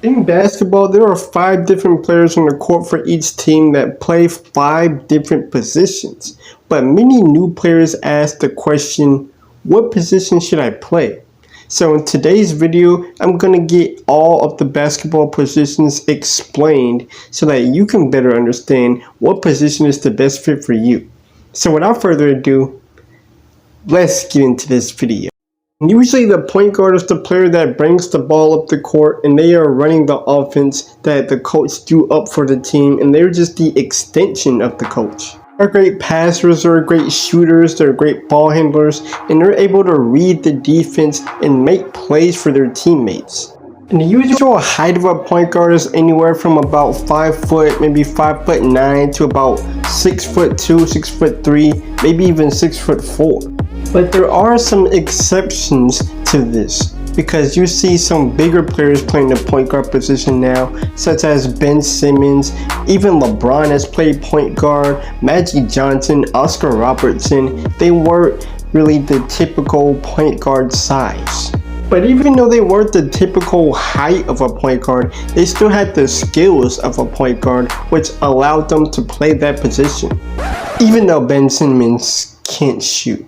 In basketball, there are 5 different players on the court for each team that play 5 different positions. But many new players ask the question, what position should I play? So in today's video, I'm going to get all of the basketball positions explained so that you can better understand what position is the best fit for you. So without further ado, let's get into this video. Usually the point guard is the player that brings the ball up the court and they are running the offense that the coach drew up for the team, and they're just the extension of the coach. They're great passers, they're great shooters, they're great ball handlers, and they're able to read the defense and make plays for their teammates. And the usual height of a point guard is anywhere from about 5 foot, maybe 5'9" to about 6'2", 6'3", maybe even 6'4". But there are some exceptions to this, because you see some bigger players playing the point guard position now, such as Ben Simmons, even LeBron has played point guard, Magic Johnson, Oscar Robertson. They weren't really the typical point guard size. But even though they weren't the typical height of a point guard, they still had the skills of a point guard, which allowed them to play that position, even though Ben Simmons can't shoot.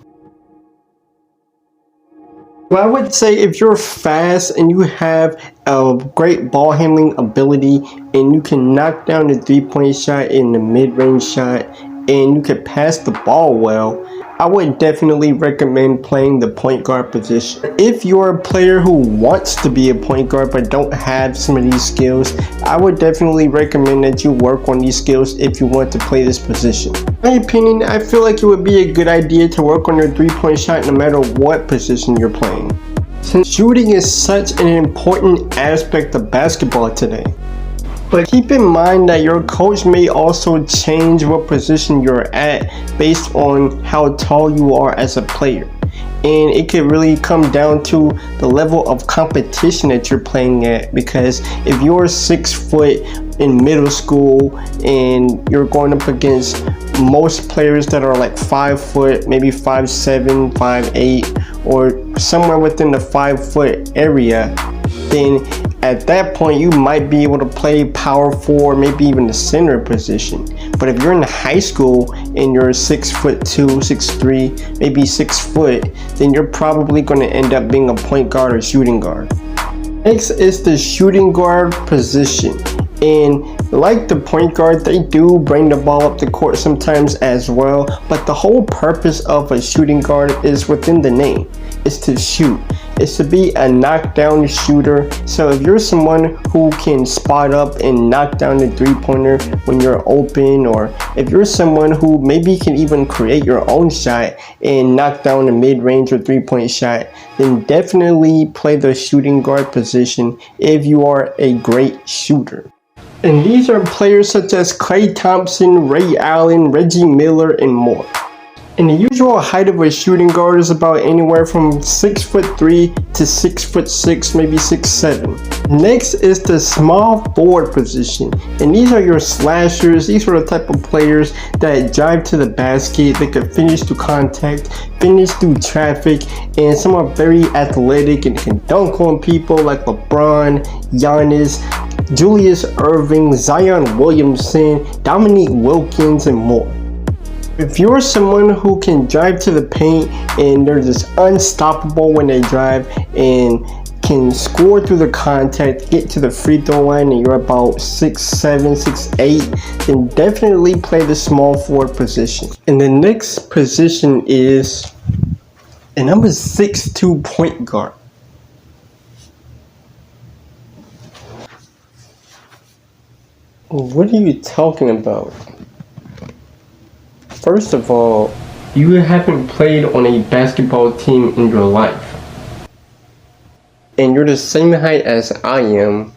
Well, I would say if you're fast and you have a great ball handling ability and you can knock down the 3-point shot and the mid-range shot and you can pass the ball well, I would definitely recommend playing the point guard position. If you're a player who wants to be a point guard but don't have some of these skills, I would definitely recommend that you work on these skills if you want to play this position. In my opinion, I feel like it would be a good idea to work on your 3-point shot no matter what position you're playing, since shooting is such an important aspect of basketball today. But keep in mind that your coach may also change what position you're at based on how tall you are as a player. And it could really come down to the level of competition that you're playing at, because if you're 6 foot in middle school and you're going up against most players that are like 5 foot, maybe 5'7", 5'8", or somewhere within the 5 foot area, then at that point you might be able to play power forward, maybe even the center position. But if you're in high school and you're 6'2", 6'3", maybe 6 foot, then you're probably going to end up being a point guard or shooting guard. Next is the shooting guard position. And like the point guard, they do bring the ball up the court sometimes as well, but the whole purpose of a shooting guard is within the name. It's to shoot. It's to be a knockdown shooter. So if you're someone who can spot up and knock down the 3-pointer when you're open, or if you're someone who maybe can even create your own shot and knock down the mid-range or 3-point shot, then definitely play the shooting guard position if you are a great shooter. And these are players such as Klay Thompson, Ray Allen, Reggie Miller, and more. And the usual height of a shooting guard is about anywhere from 6'3" to 6'6", maybe 6'7". Next is the small forward position. And these are your slashers. These are the type of players that drive to the basket. They can finish through contact, finish through traffic, and some are very athletic and can dunk on people like LeBron, Giannis, Julius Erving, Zion Williamson, Dominique Wilkins, and more. If you're someone who can drive to the paint and they're just unstoppable when they drive and can score through the contact, get to the free throw line, and you're about 6'7", 6'8", then definitely play the small forward position. And the next position is a number 6'2" point guard. What are you talking about? First of all, you haven't played on a basketball team in your life. And you're the same height as I am,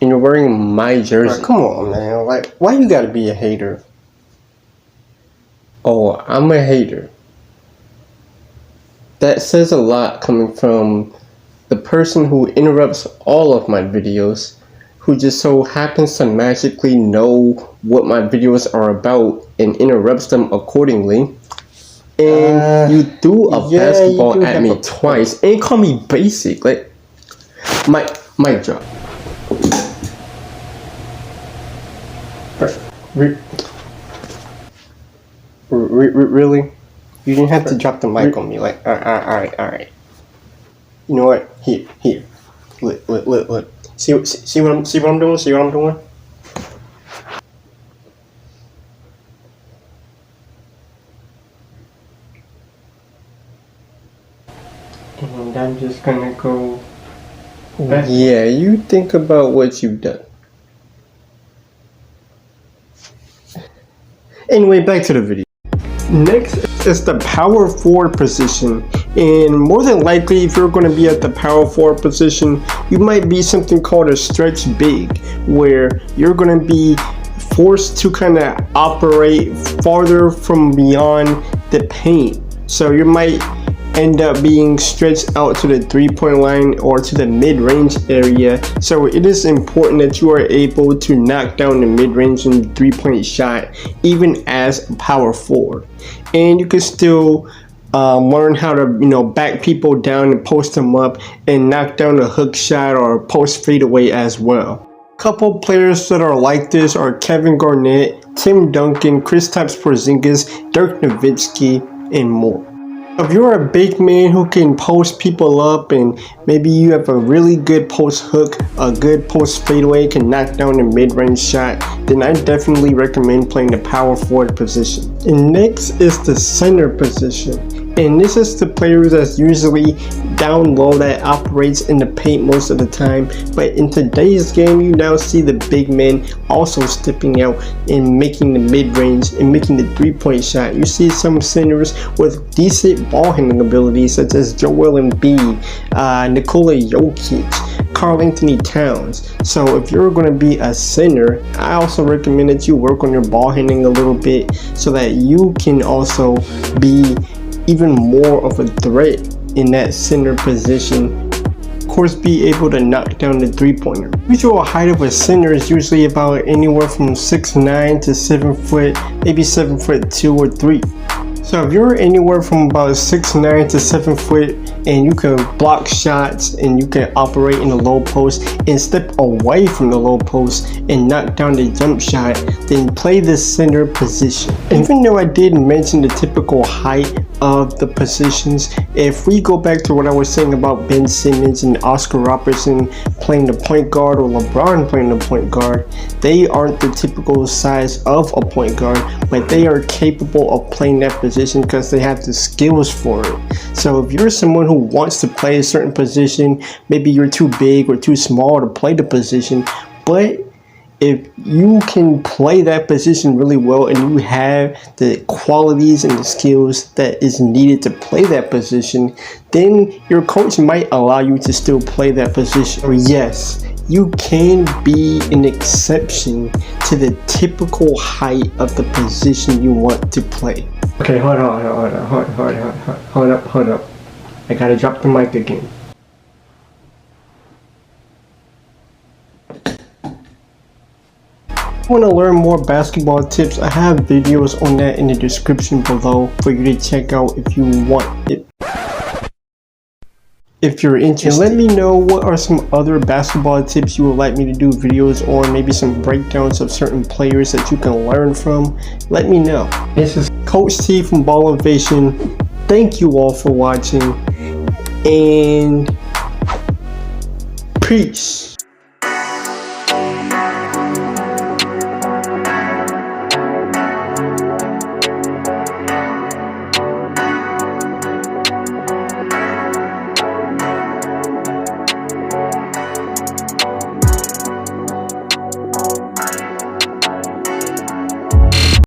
and you're wearing my jersey. Come on, man. Like, why you gotta be a hater? Oh, I'm a hater. That says a lot coming from the person who interrupts all of my videos, who just so happens to magically know what my videos are about and interrupts them accordingly. And you threw a basketball at me twice and call me basic. Like, mic drop. Really? You didn't have to drop the mic on me. Like, all right. You know what? Here. Look. See what I'm doing? See what I'm doing? And I'm just gonna go back. Yeah, you think about what you've done. Anyway, back to the video. Next is the power forward position, and more than likely if you're going to be at the power forward position, you might be something called a stretch big, where you're going to be forced to kind of operate farther from beyond the paint. So you might end up being stretched out to the 3-point line or to the mid-range area. So it is important that you are able to knock down the mid-range and 3-point shot even as a power forward. And you can still learn how to back people down and post them up and knock down a hook shot or post fadeaway as well. Couple players that are like this are Kevin Garnett, Tim Duncan, Kristaps Porzingis, Dirk Nowitzki, and more. If you're a big man who can post people up and maybe you have a really good post hook, a good post fadeaway, can knock down a mid-range shot, then I definitely recommend playing the power forward position. And next is the center position. And this is the player that's usually down low that operates in the paint most of the time. But in today's game, you now see the big men also stepping out and making the mid-range and making the 3-point shot. You see some centers with decent ball handling abilities such as Joel Embiid, Nikola Jokic, Karl Anthony Towns. So if you're going to be a center, I also recommend that you work on your ball handling a little bit so that you can also be even more of a threat in that center position. Of course, be able to knock down the 3-pointer. Usual height of a center is usually about anywhere from 6'9" to 7 foot, maybe 7'2" or 3. So if you're anywhere from about 6'9" to 7 foot and you can block shots and you can operate in the low post and step away from the low post and knock down the jump shot, then play the center position. Even though I did mention the typical height of the positions, if we go back to what I was saying about Ben Simmons and Oscar Robertson playing the point guard or LeBron playing the point guard, they aren't the typical size of a point guard, but they are capable of playing that position because they have the skills for it. So if you're someone who wants to play a certain position, maybe you're too big or too small to play the position, but if you can play that position really well and you have the qualities and the skills that is needed to play that position, then your coach might allow you to still play that position. Or yes, you can be an exception to the typical height of the position you want to play. Okay, hold up. I gotta drop the mic again. If you want to learn more basketball tips, I have videos on that in the description below for you to check out if you want it. If you're interested, let me know what are some other basketball tips you would like me to do videos on, maybe some breakdowns of certain players that you can learn from. Let me know. This is Coach T from Ballavation. Thank you all for watching and peace.